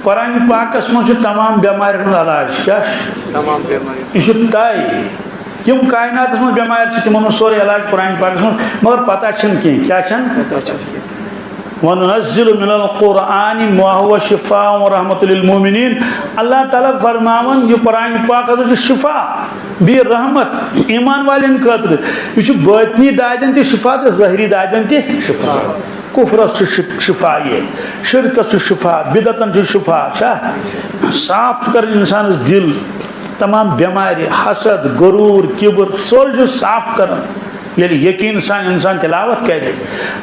قرآن پاکس من تمام بیمار ہند علاج کیا یہ طے تم کائنات من بیمار تمن سورے علاج قرآن پاکس من مگر پتہ چھن کی کیا چھن وَنُنَزِّلُ مِنَ الْقُرْآنِ مَا هُوَ شِفَاءٌ وَرَحْمَةٌ لِلْمُؤْمِنِينَ اللہ تعالیٰ فرماون یہ قرآن پاک ہے شفا بھی رحمت ایمان والن خاطر یہ باطنی دادن تہ شفا تو ظاہری دادن تہ شفا کفرس شفا یہ شرکس شفا بدعتن شفا صاف کر انسان دل تمام بیماری حسد غرور کبر سورج صاف کر یعنی یقین سان انسان تلاوت کرے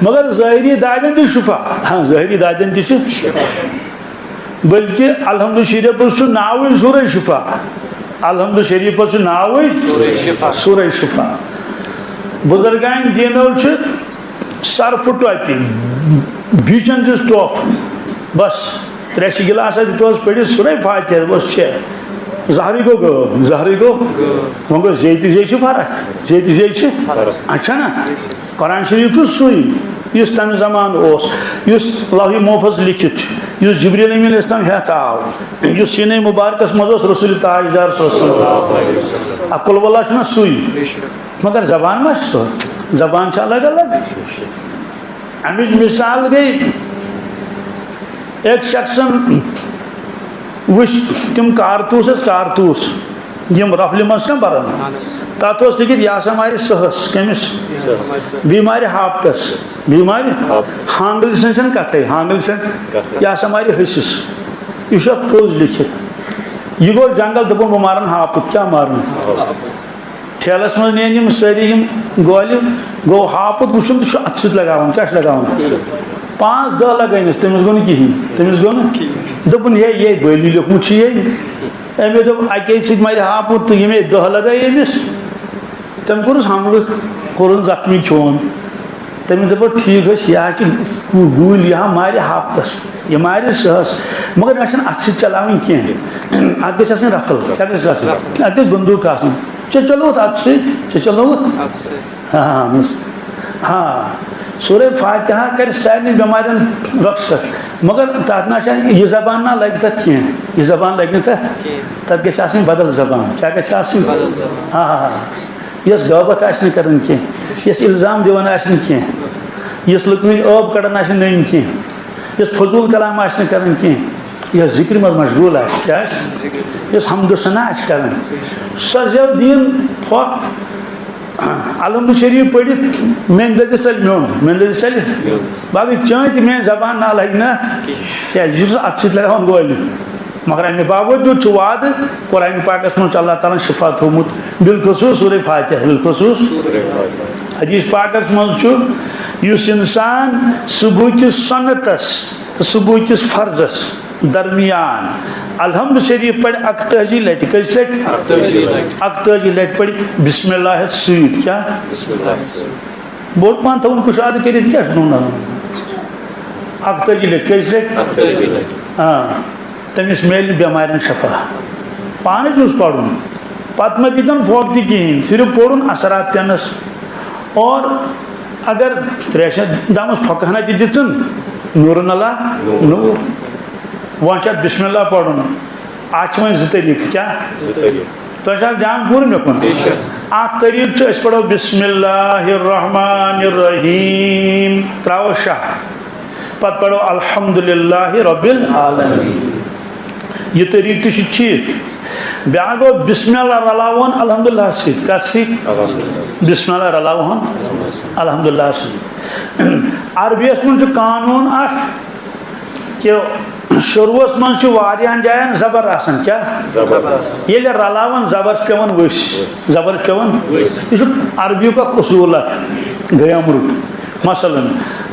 مگر ظاہری دادن تہ شفا ہاں ظاہری دادن تہ بلکہ الحمد شریف ناوی سورہ شفا الحمد شریف ناوی سورہ شفا بزرگان دینو سر پھٹوتی بیچن دس ٹوپ بس تریش گلاس دس پڑھ سورہ فاتحہ بس زہری گو غٲب زہری گو مگر زیت زی فرق زیت زی اچھا نا قرآن شریف سی اس تمہ زمان اس لوح محفوظ لکھت اس جبریل امین اسلام ہیت آو اس سینہ مبارکس مز رسول تاجدار صلی اللہ علیہ وسلم اقل واللہ چھنا سی مگر زبان ما سو زبان الگ الگ امچ مثال گئی ایک شخصن وش تم کارتوس یم رفل مز بران تات لکھت یہ ہمارے سہس کمس بیمار ہاپتس بیمار ہانگل سن کتھے ہانگل سن یہ ہمارے حصص یہ پوز لکھت یہ گو جنگل دپن بہ مارن ہاپت کیا مارن ٹھیلس مز نین ساری گول گو ہاپت وچن تو ات ست لگاون کیا لگاون 5-10 لگائنس تمس گو کہین تمس گو دپن یہ بلی لیوکھمت یہ امی دپ اکی ست مارِ ہاپت تو یہ 10 لگائی امس تم کورس حملہ کورن زخمی کھون تم دپ ٹھیک یہ گول یہ مارِ ہاپتس یہ مارِ سہس مگر مے ات ست چلاوین کی ات گژھِ آسٕنۍ رفل کیا گژھِ آسٕنۍ ات گژھِ بندوق آسُن ژےٚ چلووُتھ ات سۭتۍ ژےٚ چلووُتھ ہاں سورہ فاتحہ کر سارے بیمارن رخصت مگر تک نا یہ زبان نہ لگ تک کی یہ زبان لگ تک گھس آسن بدل زبان کیا گھس آسن ہاں یس غیبت آسن کرن کی یس الزام دِوان آسن کی یس لکمن آب کڑان آسن نین کی یس فضول کلام آسن کرن کی یس ذکر مز مشغول آس کیا یس حمد و ثنا آس کرن سر زیو دین پھوک الحمد شریف پڑھت میان دل چل میون دل چل باقی چان تہ میان زبان نہ لگ نا یہ ات ست لگاون گول مگر امہ باوجود وعد قرآن پاکس من اللہ تعالیٰ شفا تھومت بالخصوص سورہ فاتحہ بالخصوص حدیث پاکس من اس انسان صبح کس سنتس تو صبح کس فرضس درمیان الحمد شریف پڑھ 41 لٹ کس لٹ 41 لٹ پڑھ بسم اللہ سید کیا بہت پان تھون کشاد کرت کیا سنونا 41 لٹ کس لٹ ہاں تمس میل بیمارن شفا پانچ اس پڑھن پتہ مت دن پھوک تہ کہین صرف پڑھن اثرات تنس اور اگر تریشن دامس پھکہنا تہ دژن نور اللہ نور وان چھ بسم اللہ پڑھن آج وۄنۍ زٕ طریقہٕ کیا تۄہہِ چھا جان پوٗرٕ مےٚ کُن اکھ طریقہٕ چھُ أسۍ پڑھو بسم اللہ الرحمن الرحیم تراوو شاہ پتہٕ پڑھو الحمدللہ رب العالمین یہ طریقہ تہِ چھُ ٹھیٖک بیاکھ گوٚو بسم اللہ رلاوون الحمدللہ سۭتۍ کتھ سۭتۍ بسم اللہ رلاوون الحمدللہ سۭتۍ عربیس منٛز چھُ قانوٗن اکھ کہ شروعس من واریاہن جاین زبر آسان کیا یل رلاون زبر پیون وش زبر پیون یہ عربی کا اصول گیا مرک مثلا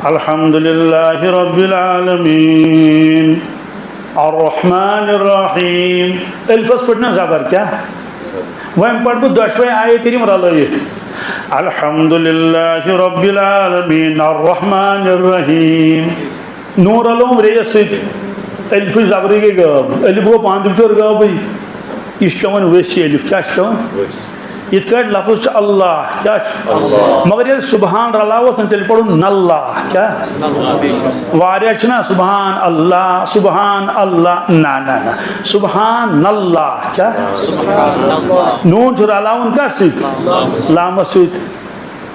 الحمدللہ رب العالمین الرحمن الرحیم الفس پڑھنا زبر کیا وہم پڑھ بہ دشوے آیے کریم رلائیت الحمدللہ رب العالمین الرحمن الرحیم نور علوم ریس الف زبر گئی غاب الف گو پانچ چور غاب یہ پیون ویسی الف کیا پیون ات کٹ لفظ اللہ کیا مگر یہ سبحان رلاوس تیل پڑھو نلہ کیا واریاہ چھنا سبحان اللہ نا نا نا سبحان اللہ کیا نون چھ رلاون کا سیت لام سیت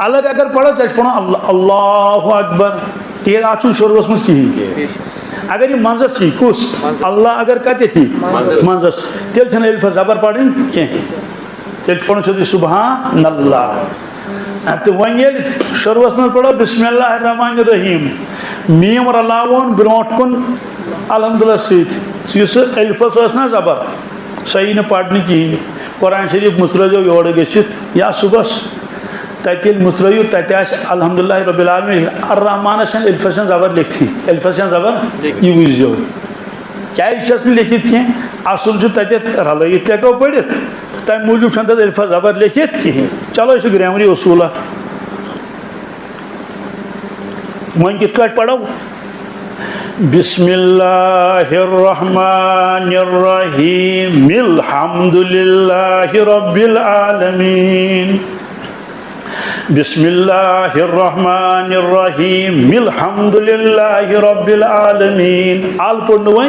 الگ اگر پڑھو تیل پڑھو اللہ اکبر تیل آچو شروع مز کہیں اگر یہ منزس تھی کس اللہ اگر کتے تھی منزس تیل چھنا الف زبر پڑھیں کہیں تیل پڑھو چھو سبحان اللہ تو ون یل شروع میں پڑھو بسم اللہ الرحمن الرحیم میم رلاون برونٹ کن الحمدللہ سیت اس الفس نا زبر صحیح نہ پڑھنے کی قرآن شریف مترجو یور گھت یا صبح تیل مترو تتہ الحمدللہ رب العالمین الرحمن سن الفسن زبر لکھتی الفسن زبر یہ وزو کیا چس لکھت کی اصل تتہ رلائت تیکو پڑھت تمہ موجود تک الفا زبر لکھت کہین چلو یہ گرامری اصولہ ون کت کٹ پڑھو بسم اللہ الرحمن الرحیم الحمد للہ رب العالمین بسم اللہ الرحمن الرحیم الحمد للہ رب العالمین آل پڑھنو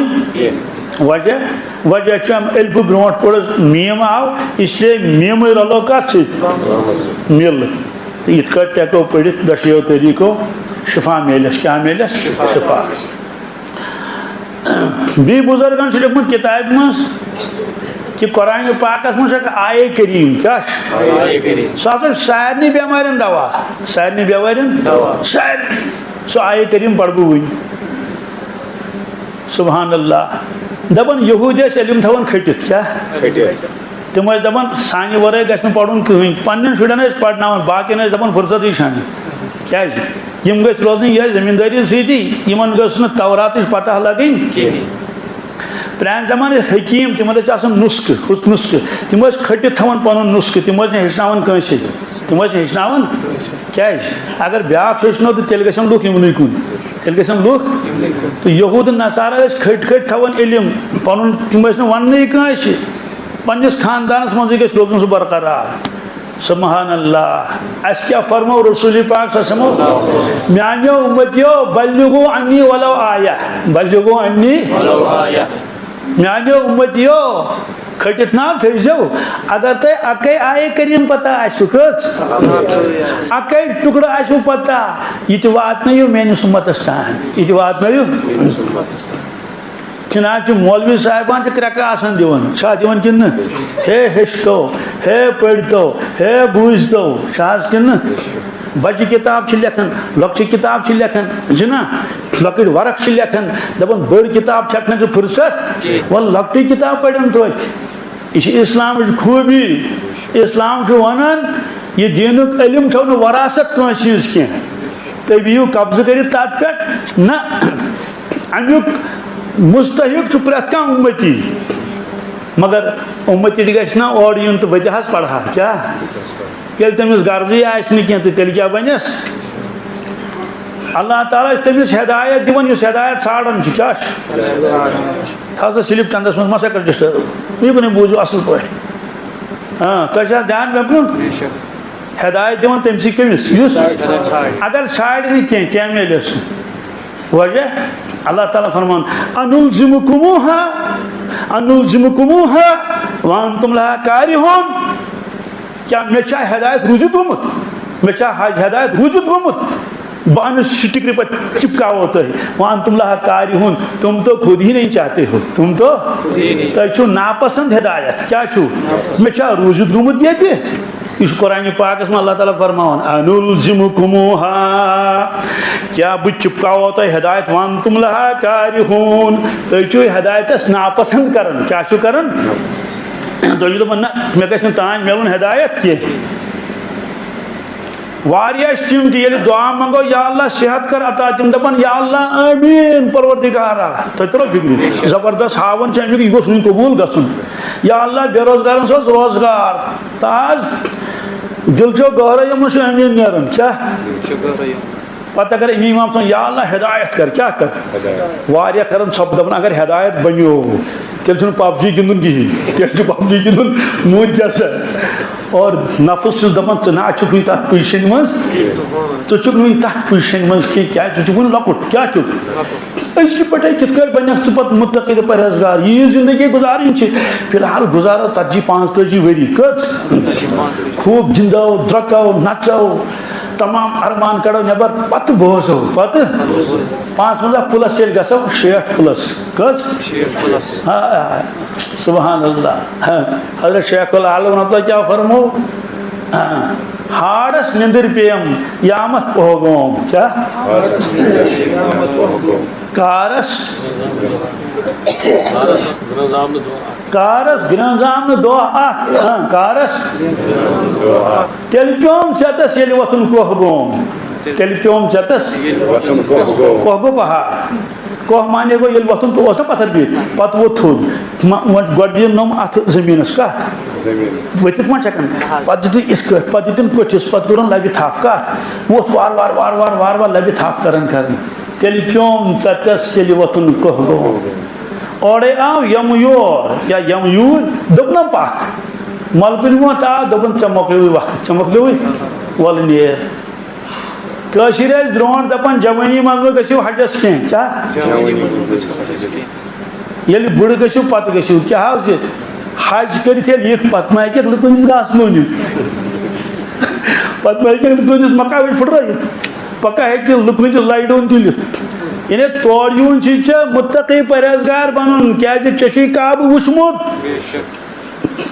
وجہ چم الف برونٹ پڑھ میم آو اس لیے میم رلو کت ست مل تو ات کٹ ہیکو پڑھت دشیو طریقو شفا میلس کیا میلس شفا بی بزرگن سے لکھمت کتاب مز کہ قرآن پاکس مجھ آئے کریم کیا سو سارنی بیمارن دوا سارنی بیمارن سارنی سو آئے کریم پڑھ بو سبحان اللہ دپان یہود علم تھوان کھٹت کیا تم دپان سانہ ورے گھن پڑھن کہین پنن شرین پڑھناون باقین دپان فرصت شان کیا یم گھ روزن یہ زمینداری سیتی یمن گھس نہ توراتچ پتہ لگن پران زمانہ حکیم تم نسخہ ہس نسخہ تم کھٹت تھوان پن نسخہ تم ہچن کنس تم ہچن کیا اگر بیاکھ ہچنو تو تیل گھن لوک یمن کن تیل گھن لوک تو یہود نصارہ کھٹ کھٹ تھوان علم پن تم ون کنس پنس خاندانس مز گھس روزن سہ برقرار سبحان اللہ اس کیا فرمو رسول پاک صلی اللہ علیہ وسلم میانیو امتیو بلغو انی ولو آیا بلغو انی ولو آیا میانیو امتیو کھٹت نام تھیزو اگر تے اکے آئے کریم پتہ آسو کچ اکے ٹکڑا آسو پتہ یہ تو وات نہیں میانس امتستان یہ تو وات نہیں چنانچہ مولوی صاحبان سے کرکا آسان دیون شاہ دیون کن ہے ہشتو ہے پڑھتو ہے بوجھتو شاہز کن بچہ کتاب چھ لکھن لکچہ کتاب چھ لکھن جنا لکڑ ورق چھ لکھن دپن بڑ کتاب چھکن چھ فرصت وہ لکٹی کتاب پڑھن تو یہ اسلام خوبی اسلام چھ ونان یہ دینک علم چھو نہ وراثت کانس چیز کی تھی بہو قبضہ کرت تات پہ نہ امیک مستحق چھ پرت کان امتی مگر امتی گھس نا اور یون تو وجہس پڑھا کیا یل تمس غرضی آس کی تو تیل کیا بنس اللہ تعالیٰ تمس ہدایت دن اس ہدایت ژھانڈان کیا تھا سلپ چندس مز مسا کر ڈسٹرب یہ بن بوزو اصل پہ ہاں تھی دھیان رکھن ہدایت دن تم سی کمس اگر ژھانڈ نی کی میلس وجہ اللہ تعالیٰ فرمان انلزمکموها وانتم لها کارہون کیا میں ہدایت روزت گومت میں ہدایت روزت گومت بان سٹکری پر چپکاو تو وانتم لها کارہون تم تو خود ہی نہیں چاہتے ہو تم تو چھو ناپسند ہدایت کیا چھو میں روزت گومت یہ تھی اس قرآن پاکس میں اللہ تعالیٰ فرماون انلزمکموها کیا بہ چپکاو تو ہدایت وانتم لها کارہون تو چھو ہدایتس ناپسند کرن کیا چھو کرن تو یہ دپن مے گژھِ نہٕ تانۍ ملن ہدایت کی واریاہ تم تہ ییٚلہِ دعا منگو یا اللہ صحت کر عطا تم دپن یا اللہ آمین پروردگارا تُہۍ ترو فکر زبردست ہاون چھ امیُک یہِ گوٚژھ وٕنۍ قبوٗل گژھُن یا اللہ بے روزگارن سوز روزگار تاز دل چھو گہرے یمن سے امین نیرن کیا پتہ اگر امام صن یا اللہ ہدایت کر کیا کر واریاہ کرن سب دپن اگر ہدایت بنیو تیل چھُنہٕ PUBG گِنٛدُن کِہیٖنۍ تیل چھُ PUBG گِنٛدُن موٗدۍ کیٛاہ سا اور نفس چھُس دپان ژٕ نہ چھُکھ وٕنہِ تتھ پُزِشنہِ منٛز ژٕ چھُکھ نہٕ وٕنہِ تتھ پُزِشنہِ منٛز کینٛہہ کیٛازِ ژٕ چھُکھ وٕنہِ لۄکُٹ کیٛاہ چھُکھ أزکہِ پٲٹھۍ کِتھ کٲٹھۍ بنکھ ژٕ پتہٕ مُتقی تہٕ پرہیزگار یہِ زندگی گُزارٕنۍ چھِ فی الحال گُزارو 40-45 ؤری کٔژ خوب گِنٛدو درٛۄکو نژو تمام ارمان کڑو نٮ۪بر پتہٕ بوزو پتہٕ 55 پلس ییٚلہِ گژھو 60 پلس کٔژ سبحان اللہ حضرت شیخ العالم اللہ کیا فرمو ہاڑس نندر پیم یامت پہگوم کیا کارس گرنزام دعا کارس تیل پیوم چتس ییٚلہِ وۄتھُن کوہ گوم تیل پیوم چتس کوہ گوٚو پہاڑ کوہ مانے گوٚو ییٚلہِ وۄتھُن اوس نا پتھر بِہِتھ پتہٕ ووت تھوٚد گۄڈٕ دِیِن نوٚم اتھ زٔمیٖنس کتھ ؤتھِتھ ما چھِ ہٮ۪کان پتہٕ دِتُن یِتھ کٲٹھۍ پتہٕ دِتُن کٔٹھِس پتہٕ کوٚرُن لبہِ تھپھ کتھ ووٚتھ وارٕ لبہِ تھپھ کران تیٚلہِ پیوم ژتس ییٚلہِ وۄتھُن کوہ گوم اورے آو یم یور یا یم یور دوٚپنم پکھ ملکن ووت آو دوٚپُن ژےٚ مۄکلیوٕے وقت ژےٚ مۄکلیوٕے وَلہٕ نیر کٲشِر ٲسۍ برونٛٹھ دپان جوٲنی منٛز مہ گٔژھِو حجس کینٛہہ کیٛاہ ییٚلہِ بُڑٕ گٔژھِو پتہٕ گٔژھِو کیٛاہ حظ یہِ حج کٔرِتھ ییٚلہِ یِکھ پتہٕ ما ہیٚکٮ۪کھ لُکن ہٕنٛدِس گاسہٕ لوٗنِتھ پتہٕ ما ہیٚکٮ۪کھ لُکن ہٕنٛدِس مکاوٕچ پھٕٹرٲیِتھ پکا ہیٚکہِ لُکن ہٕنٛدِس لایٹہِ ہُنٛد تُلِتھ یعنی تور یُن چھُے ژےٚ مُتقی پرہیزگار بنُن کیٛازِ ژےٚ چھُے کعبہٕ وٕچھمُت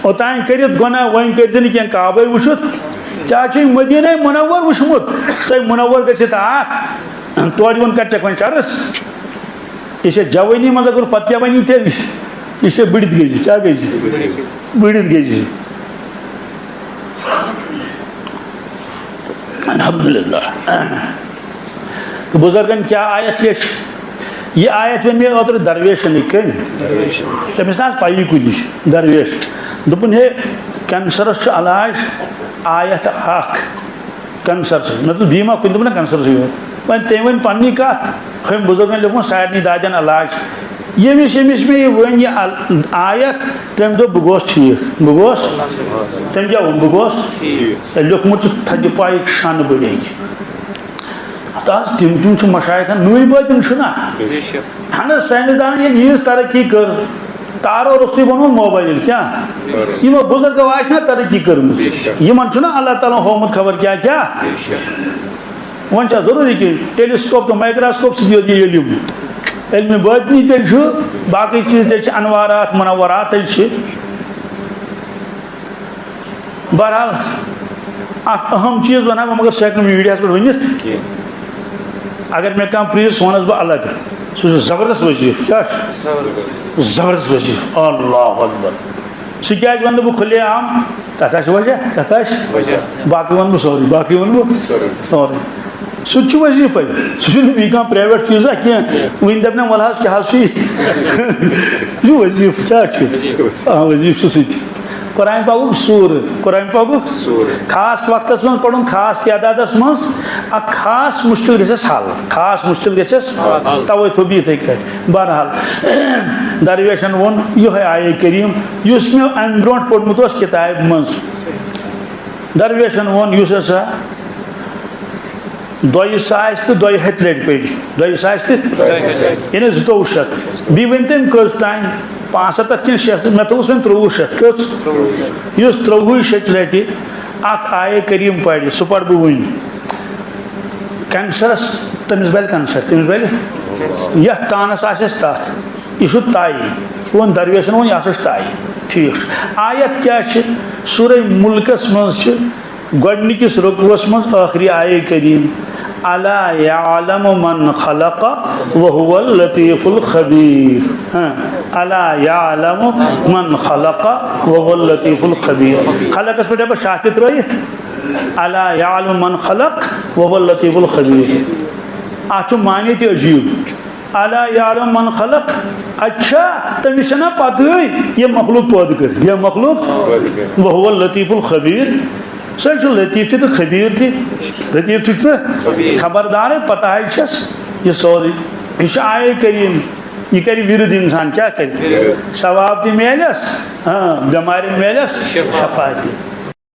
اوٚتانۍ کٔرِتھ گۄناہ وۄنۍ کٔرۍ زِ نہٕ کینٛہہ کعبے وٕچھِتھ ژےٚ چھُے مدیٖنے منور وٕچھمُت ژَے منور گٔژھِتھ اکھ تورٕ یُن کَرِ وۄنۍ چرس یہِ چھےٚ جوٲنی منٛز اگر پتہٕ کیٛاہ وَنی تیٚلہِ یہِ چھےٚ بٔڑِتھ گٔژھِتھ کیٛاہ گٔژھِتھ بٔڑِتھ گٔژھِتھ الحمدللہ تو بزرگن کیا آیت یہ آیت ون مےٚ اوترٕ درویشن کٔمۍ تٔمِس نہ حظ پایی کُنِچ درویش دوٚپُن ہے کینسرس چھُ علاج آیت اکھ کینسر چھُ مےٚ دوٚپ بیٚیہِ ما کُنہِ دوٚپ نہ کینسرسٕے یوت وۄنۍ تٔمۍ ؤنۍ پننی کتھ ہُمۍ بُزرگن لیوٗکھمُت سارنٕے دادٮ۪ن علاج ییٚمِس مےٚ یہِ ؤنۍ یہِ آیت تٔمۍ دوٚپ بہٕ گوس ٹھیٖک بہٕ گوس تٔمۍ کیٛاہ ووٚن بہٕ گوس لیوٗکھمُت چھُ تھدِ پایہِ شانہٕ بٔڑۍ ہیٚکہِ تس تِم چھِ مشایخن نوٗنۍ بٲتِن چھُنہ اہن حظ ساینسدانن ییٚلہِ ییٖژ ترقی کٔر تارو روٚستُے بنوو موبایل کیٛاہ یِمو بُزرگو آسہِ نا ترقی کٔرمٕژ یِمن چھُنہ اللہ تعالیٰ ہن ہومُت خبر کیٛاہ کیٛاہ وۄنۍ چھا ضروٗری کہِ ٹیلیسکوپ تہٕ مایکروسکوپ سۭتۍ یوت یہِ علم علمِ بٲطنی تیٚلہِ چھُ باقٕے چیٖز تیٚلہِ چھِ انوارات منورات تیٚلہِ چھِ بہرحال اکھ اہم چیٖز ونہا بہٕ مگر سُہ ہٮ۪کہٕ نہٕ بہٕ میٖڈیاہس پٮ۪ٹھ ؤنِتھ اگر مےٚ کانٛہہ پرٛژھ سُہ وَنس بہٕ الگ سُہ چھُ زبردست وظیٖفہٕ کیٛاہ چھُ زبردست وظیٖفہٕ اللہ اکبر سُہ کیٛازِ وَنہٕ بہٕ کھُلے عام تَتھ آسہِ وجہ تَتھ آسہِ باقٕے وَنہٕ بہٕ سورُے باقٕے وَنہٕ بہٕ سورُے سُہ تہِ چھُ وظیٖفے سُہ چھُنہٕ بیٚیہِ کانٛہہ پرٛایویٹ چیٖزا کینٛہہ وٕنہِ دَپنَم وَلہٕ حظ کیٛاہ حظ چھُے یہِ چھُ وظیٖفہٕ کیٛاہ چھُ وظیٖفہٕ چھُ سُہ تہِ قرآن پاکُک سورٕ قرآن پاکُک خاص وقتس منٛز پرُن خاص تعدادس منٛز اکھ خاص مُشکِل گژھٮ۪س حل خاص مُشکِل گژھٮ۪س توے تھوٚو بہٕ یِتھٕے کٔٹھۍ بہرحال درویشن ووٚن یِہوے آیے کریٖم یُس مےٚ امہِ برونٛٹھ پوٚرمُت اوس کِتابہِ منٛز درویشن ووٚن یُس ہسا 200 تہٕ 200 لٹہِ پٔرِ 200 تہٕ یعنی 2200 بیٚیہِ ؤنۍ تٔمۍ کٔژ تانۍ 75 کِنہٕ 600 مےٚ تھوٚوُس وۄنۍ 2300 کٔژ یُس 2300 لٹہِ اکھ آیے کریٖم پرِ سُہ پرٕ بہٕ وٕنۍ کینسرس تٔمِس بلہِ کینسر تٔمِس بلہِ یتھ تانس آسٮ۪س تتھ یہِ چھُ طے ووٚن درویشن ووٚن یہِ ہسا چھُ طے ٹھیٖک چھُ آیت کیٛاہ چھِ سورہ مُلکس منٛز چھِ گۄڈنِکِس رُکوٗوس منٛز ٲخری آیے کریٖم الا یعلم من خلق وهو اللطیف الخبیر الا یعلم من خلق وهو اللطیف الخبیر خلقس پٮ۪ٹھ ہٮ۪کو شاہ تہِ ترٲیِتھ الا یعلم من خلق وهو اللطیف الخبیر اتھ چھُ معنی تہِ عجیٖب الا یعلم من خلق اچھا تٔمِس چھَنا پتہٕے یہِ مخلوق پٲدٕ کٔرِتھ یہِ مخلوق وهو اللطیف الخبیر سُہ چھُ لطیف تہِ تہٕ خبیٖر تہِ لطیف تہِ تہٕ خبردارے پتہ چھس یہِ سورُے یہِ چھُ آیے کریٖم یہ کر ورد انسان کیا کر ثواب تہ میلس ہاں بیمار میلس شفا تہ